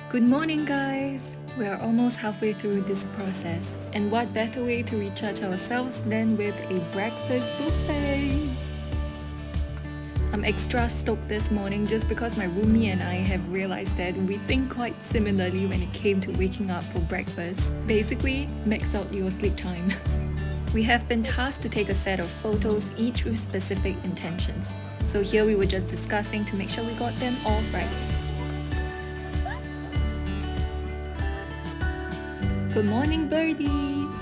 Good morning, guys! We are almost halfway through this process, and what better way to recharge ourselves than with a breakfast buffet? I'm extra stoked this morning just because my roomie and I have realized that we think quite similarly when it came to waking up for breakfast. Basically, max out your sleep time. We have been tasked to take a set of photos, each with specific intentions. So here we were just discussing to make sure we got them all right. Good morning, birdies!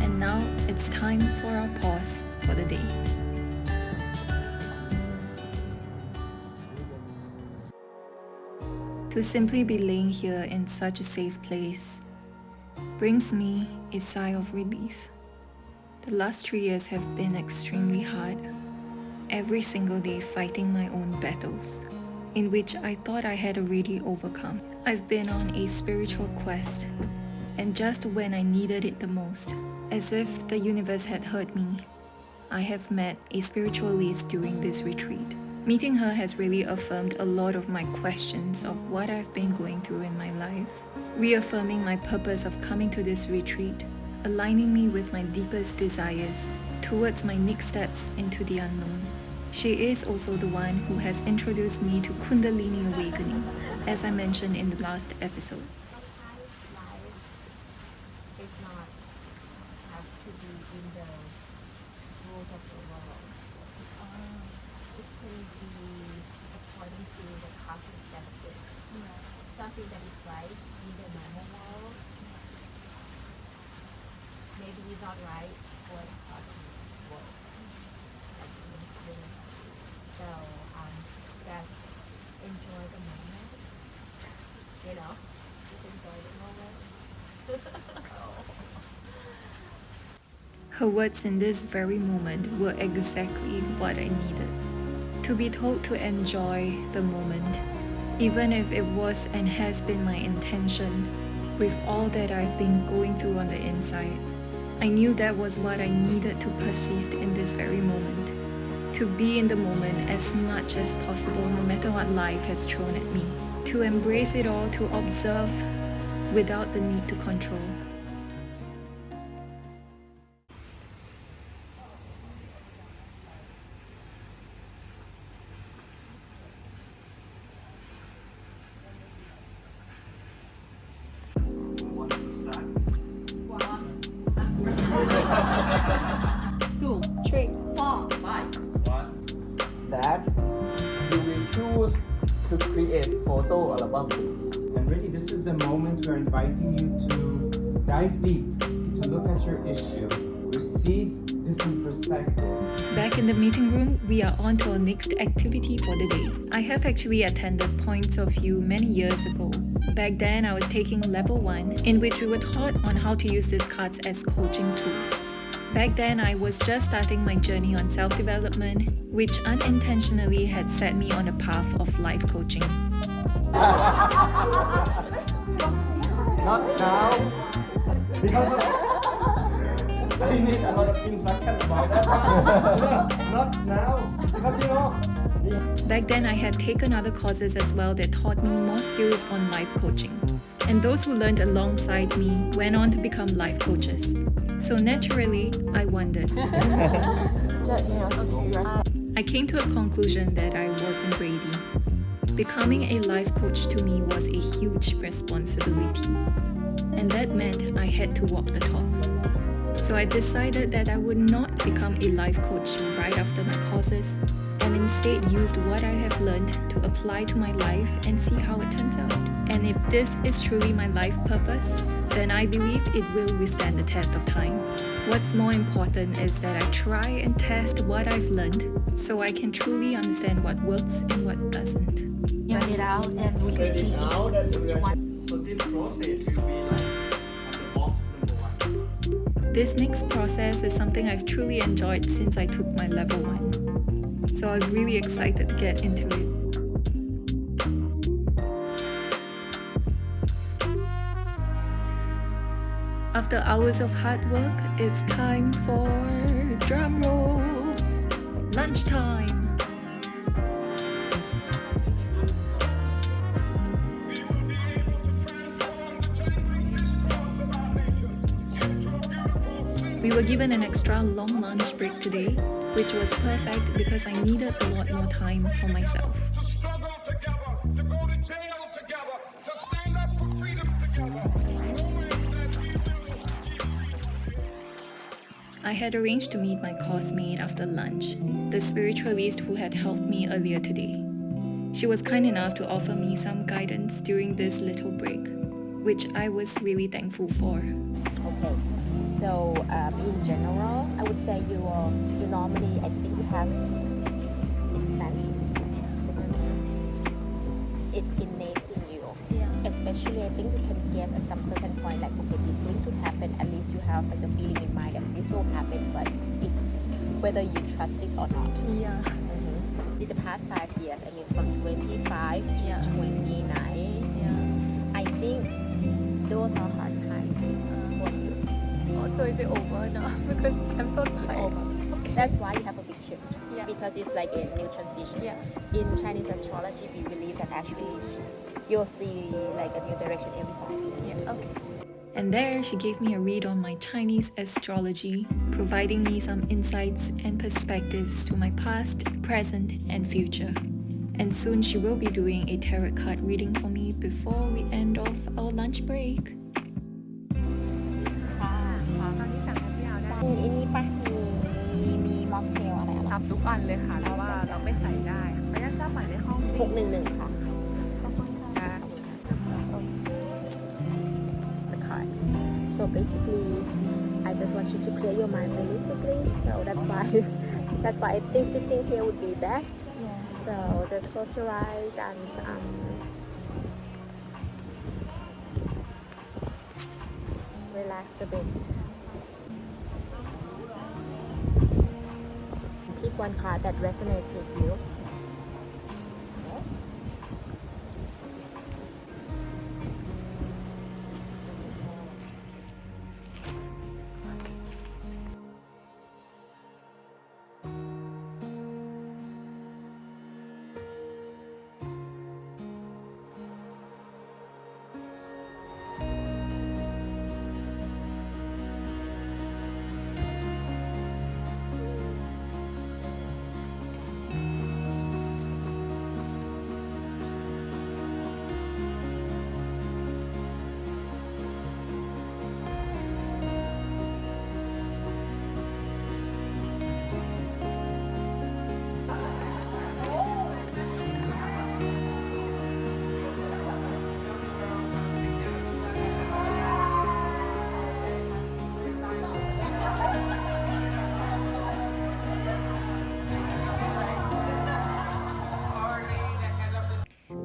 And now it's time for our pause for the day. To simply be laying here in such a safe place brings me a sigh of relief. The last 3 years have been extremely hard, every single day fighting my own battles, in which I thought I had already overcome. I've been on a spiritual quest, and just when I needed it the most, as if the universe had heard me, I have met a spiritualist during this retreat. Meeting her has really affirmed a lot of my questions of what I've been going through in my life, reaffirming my purpose of coming to this retreat, aligning me with my deepest desires towards my next steps into the unknown. She is also the one who has introduced me to Kundalini awakening, as I mentioned in the last episode. It's not have to be in the rules of the world. It can be according to the cosmic justice. Something that is right in the normal world, maybe it's not right for the cosmic world. Like in the universe. So just enjoy the moment. Just enjoy the moment. Her words in this very moment were exactly what I needed. To be told to enjoy the moment, even if it was and has been my intention, with all that I've been going through on the inside. I knew that was what I needed to persist in this very moment. To be in the moment as much as possible no matter what life has thrown at me. To embrace it all, to observe without the need to control. That you will choose to create photo album. And really, this is the moment we're inviting you to dive deep, to look at your issue, receive different perspectives. Back in the meeting room, we are on to our next activity for the day. I have actually attended Points of View many years ago. Back then, I was taking level 1, in which we were taught on how to use these cards as coaching tools. Back then, I was just starting my journey on self-development, which unintentionally had set me on a path of life coaching. Not now. Because I need a lot of instruction about that. Not now. Because Back then, I had taken other courses as well that taught me more skills on life coaching. And those who learned alongside me went on to become life coaches. So naturally, I wondered. I came to a conclusion that I wasn't ready. Becoming a life coach to me was a huge responsibility. And that meant I had to walk the talk. So I decided that I would not become a life coach right after my courses, and instead used what I have learned to apply to my life and see how it turns out. And if this is truly my life purpose, then I believe it will withstand the test of time. What's more important is that I try and test what I've learned so I can truly understand what works and what doesn't. Write it out and we can see each one. So this process will be like on the box number 1. This next process is something I've truly enjoyed since I took my level 1. So I was really excited to get into it. After hours of hard work, it's time for drum roll, lunchtime. were given an extra long lunch break today, which was perfect because I needed a lot more time for myself. Struggle together, to go to jail together, to stand up for freedom together. I had arranged to meet my coursemate after lunch, the spiritualist who had helped me earlier today. She was kind enough to offer me some guidance during this little break, which I was really thankful for. Okay, so in general, I would say you normally, I think you have sixth sense. It's innate in you. Especially, I think you can guess at some certain point, like, okay, this is going to happen. At least you have like a feeling in mind that this will happen, but it's whether you trust it or not. Yeah. In the past 5 years, I mean, from 25 to 29, I think those are hard times for you. Oh, so is it over now? Because I'm so It's tired. over. Okay. That's why you have a big shift. Yeah. Because it's like a new transition. Yeah. In Chinese astrology, we believe that actually you'll see like a new direction every 5 years. Yeah. Okay. And there, she gave me a read on my Chinese astrology, providing me some insights and perspectives to my past, present, and future. And soon she will be doing a tarot card reading for me before we end off our lunch break. ตอนที่สั่งให้พี่เอาได้ มีอันนี้ปะมีม็อกเทลอะไร ทำทุกอันเลยค่ะแต่ว่าเราไม่ใส่ได้ขออนุญาตทราบหมายเลขห้องที่ 611 ค่ะ ค่ะ It's a card. So basically, I just want you to clear your mind really quickly. So that's why I think sitting here would be best. So just close your eyes and relax a bit. Pick one card that resonates with you. Okay.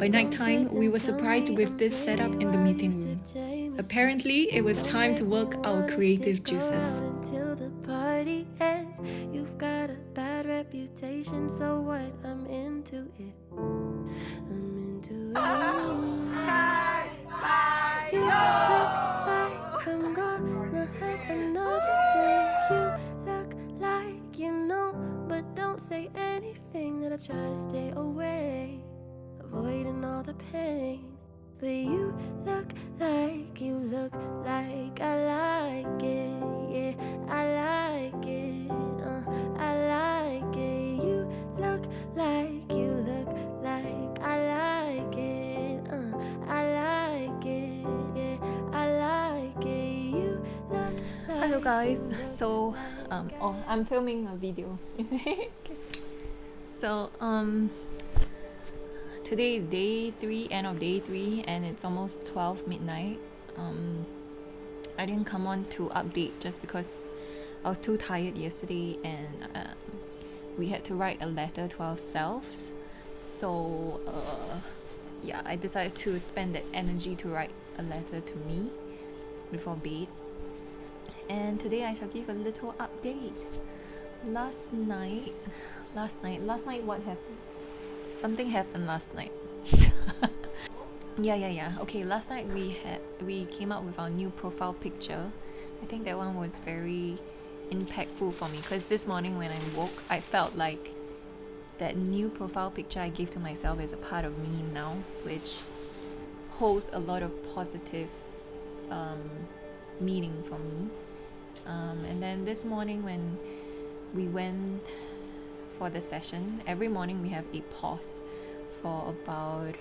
By nighttime, we were surprised with this setup in the meeting room. Apparently, it was time to work our creative juices. Until the party ends, you've got a bad reputation, so what? I'm into it. I'm into it. You look like I'm gonna have another drink. You look like you know, but don't say anything. That I try to stay away, avoiding all the pain. But you look like I like it, yeah, I like it, I like it. You look like I like it, I like it, yeah, I like it. You look like. Hello guys, so I'm filming a video. So today is day 3, end of day 3, and it's almost 12 midnight. I didn't come on to update just because I was too tired yesterday, and we had to write a letter to ourselves. So yeah, I decided to spend that energy to write a letter to me before bed. And today I shall give a little update. Last night what happened? Something happened last night. Yeah. Okay, last night we came up with our new profile picture. I think that one was very impactful for me because this morning when I woke, I felt like that new profile picture I gave to myself is a part of me now, which holds a lot of positive meaning for me. And then this morning when we went for the session, every morning we have a pause for about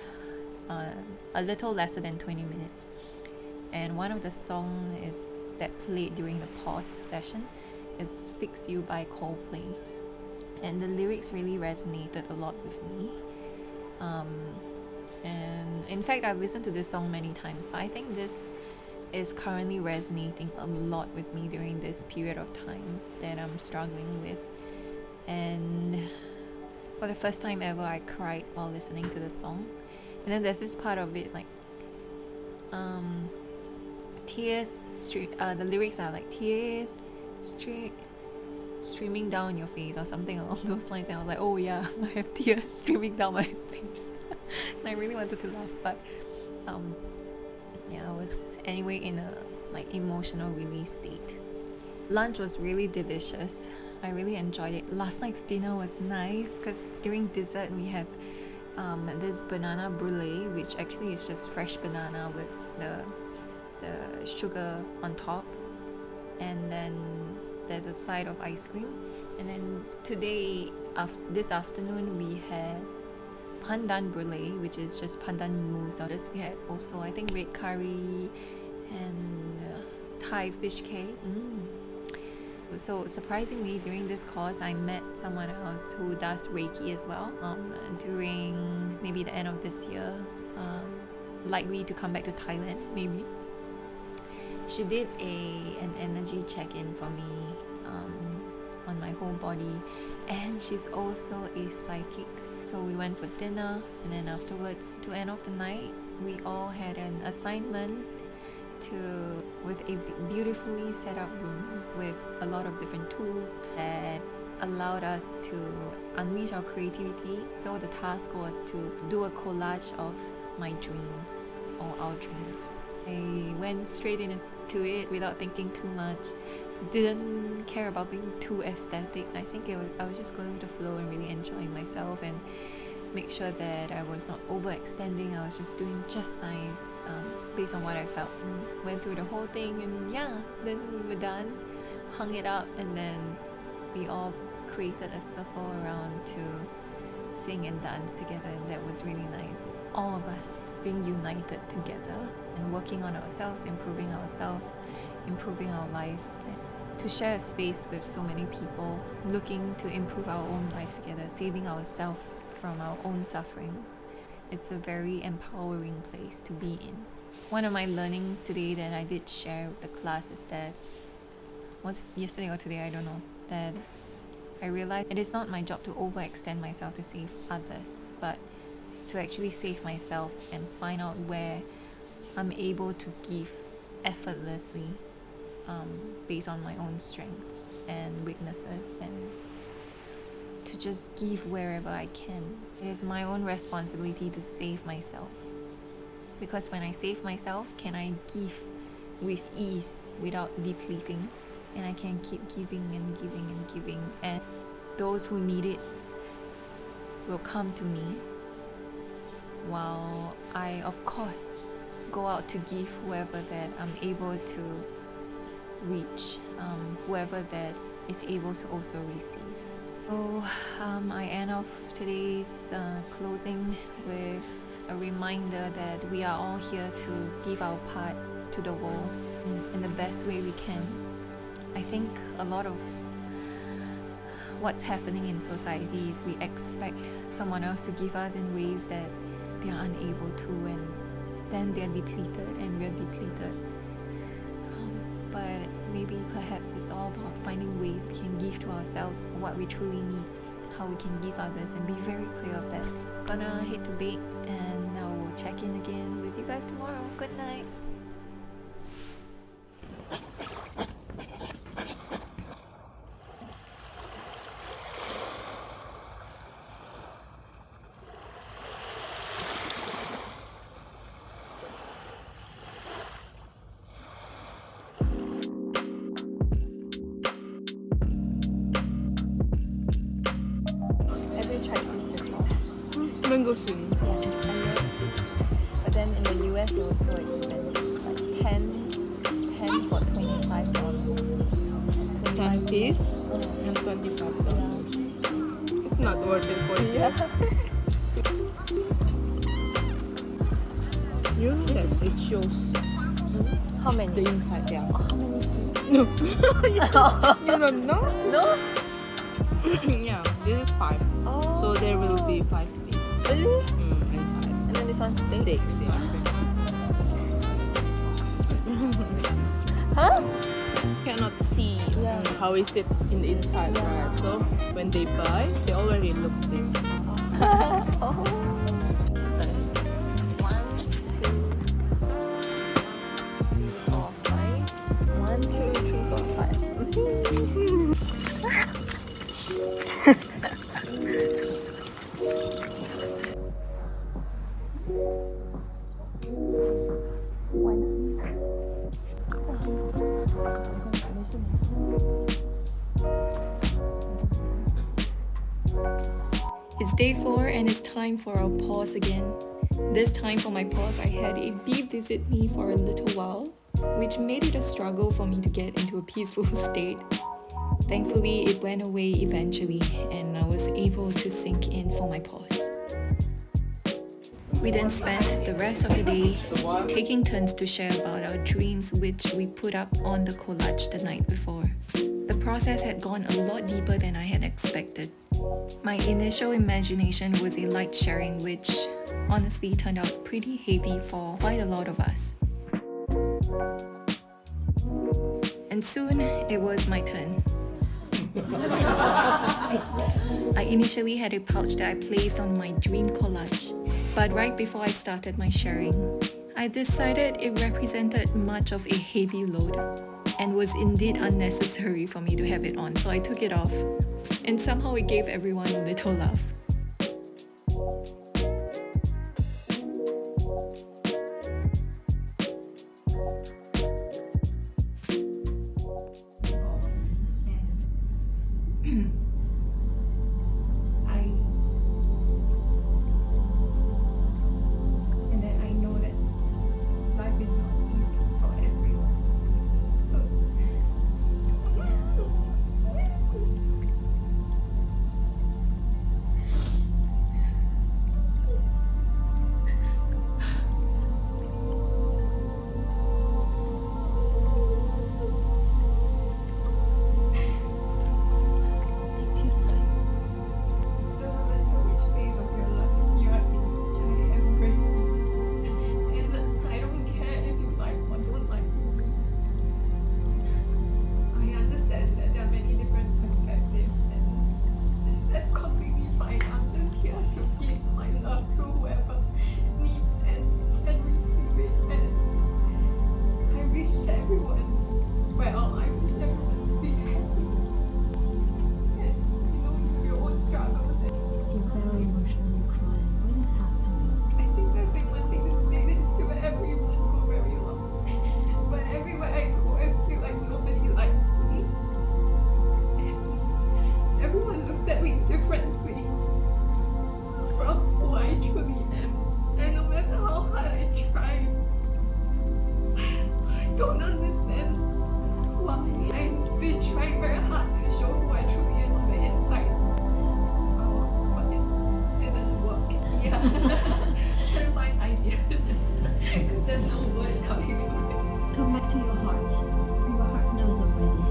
a little lesser than 20 minutes. And one of the songs that played during the pause session is Fix You by Coldplay. And the lyrics really resonated a lot with me. And in fact, I've listened to this song many times, but I think this is currently resonating a lot with me during this period of time that I'm struggling with. And for the first time ever, I cried while listening to the song. And then there's this part of it, like tears the lyrics are like tears streaming down your face or something along those lines, and I was like, oh yeah, I have tears streaming down my face. And I really wanted to laugh, but yeah, I was anyway in a like emotional release state. Lunch was really delicious. I really enjoyed it. Last night's dinner was nice because during dessert we have this banana brulee, which actually is just fresh banana with the sugar on top, and then there's a side of ice cream. And then today, this afternoon, we had pandan brulee, which is just pandan mousse. We had also, I think, red curry and Thai fish cake. So surprisingly, during this course, I met someone else who does Reiki as well. During maybe the end of this year, likely to come back to Thailand, maybe. She did an energy check-in for me on my whole body, and she's also a psychic. So we went for dinner, and then afterwards, to end of the night, we all had an assignment with a beautifully set up room with a lot of different tools that allowed us to unleash our creativity. So the task was to do a collage of my dreams or our dreams. I went straight into it without thinking too much. Didn't care about being too aesthetic. I think I was just going with the flow and really enjoying myself, and make sure that I was not overextending. I was just doing just nice based on what I felt. Went through the whole thing, and yeah, then we were done, hung it up, and then we all created a circle around to sing and dance together, and that was really nice. All of us being united together and working on ourselves, improving our lives, and to share a space with so many people looking to improve our own lives together, saving ourselves from our own sufferings. It's a very empowering place to be in. One of my learnings today that I did share with the class is that, was yesterday or today, I don't know, that I realized it is not my job to overextend myself to save others, but to actually save myself and find out where I'm able to give effortlessly based on my own strengths and weaknesses, and to just give wherever I can. It is my own responsibility to save myself, because when I save myself, can I give with ease without depleting, and I can keep giving and giving and giving, and those who need it will come to me, while I of course go out to give whoever that I'm able to reach, whoever that is able to also receive. So I end off today's closing with a reminder that we are all here to give our part to the world in the best way we can. I think a lot of what's happening in society is we expect someone else to give us in ways that they are unable to, and then they're depleted and we're depleted. But maybe perhaps it's all about finding ways we can give to ourselves what we truly need, how we can give others, and be very clear of that. Gonna head to bed, and I will check in again with you guys tomorrow. Good night. Mango shrimp. Yeah, I love this. But then in the US it was so expensive, like 10 for $25. 10 piece and $25. It's not worth it for you. You know that it shows How many? the inside, yeah. How many seats? No. You don't know? No? Yeah, this is 5. Oh. So there will be 5 pieces Really? inside. And then this one's 6? 6, yeah. Huh? Cannot see Yeah. how is it in the inside, right? So when they buy, they already look this. Oh. 1, 2, 3, 4, 5. 1, 2, 3, 4, 5. Why not? It's day 4 and it's time for our pause again. This time for my pause, I had a bee visit me for a little while, which made it a struggle for me to get into a peaceful state. Thankfully, it went away eventually and I was able to sink in for my pause. We then spent the rest of the day taking turns to share about our dreams, which we put up on the collage the night before. The process had gone a lot deeper than I had expected. My initial imagination was a light sharing, which honestly turned out pretty heavy for quite a lot of us. And soon it was my turn. I initially had a pouch that I placed on my dream collage, but right before I started my sharing, I decided it represented much of a heavy load and was indeed unnecessary for me to have it on, so I took it off, and somehow it gave everyone a little laugh. And then I know that life is not easy for everyone. So so no matter which phase of your life you are in, I embrace you. And I don't care if you like or don't like me. I understand that there are many different perspectives and that's completely fine. I'm just here to give my love to whoever needs and can receive it. And I wish everyone well. I wish everyone to be happy. And you know your own struggles. You're very emotionally crying. What is happening? I think I've been wanting to say this to everyone for very long. But everywhere I go, I feel like nobody likes me. And everyone looks at me differently from who I truly am. And no matter how hard I try, I don't understand why. I've been trying very hard to show who I truly am on the inside. But it didn't work. Yeah. Trying to find ideas. Because there's no word how you do it. Come back to your heart. Your heart knows already.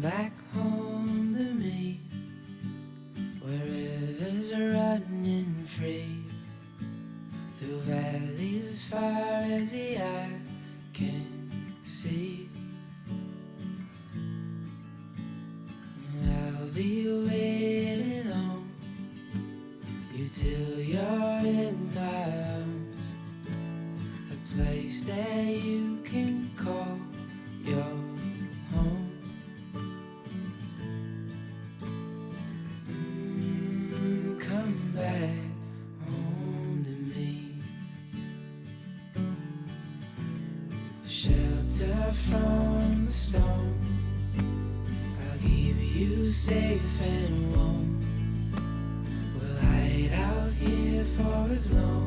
back home to me, where rivers are running free, through valleys as far as the eye can see. I'll be waiting on you till you're in my arms, a place that you can call your home. Come back home to me, shelter from the storm, I'll keep you safe and warm. We'll hide out here for as long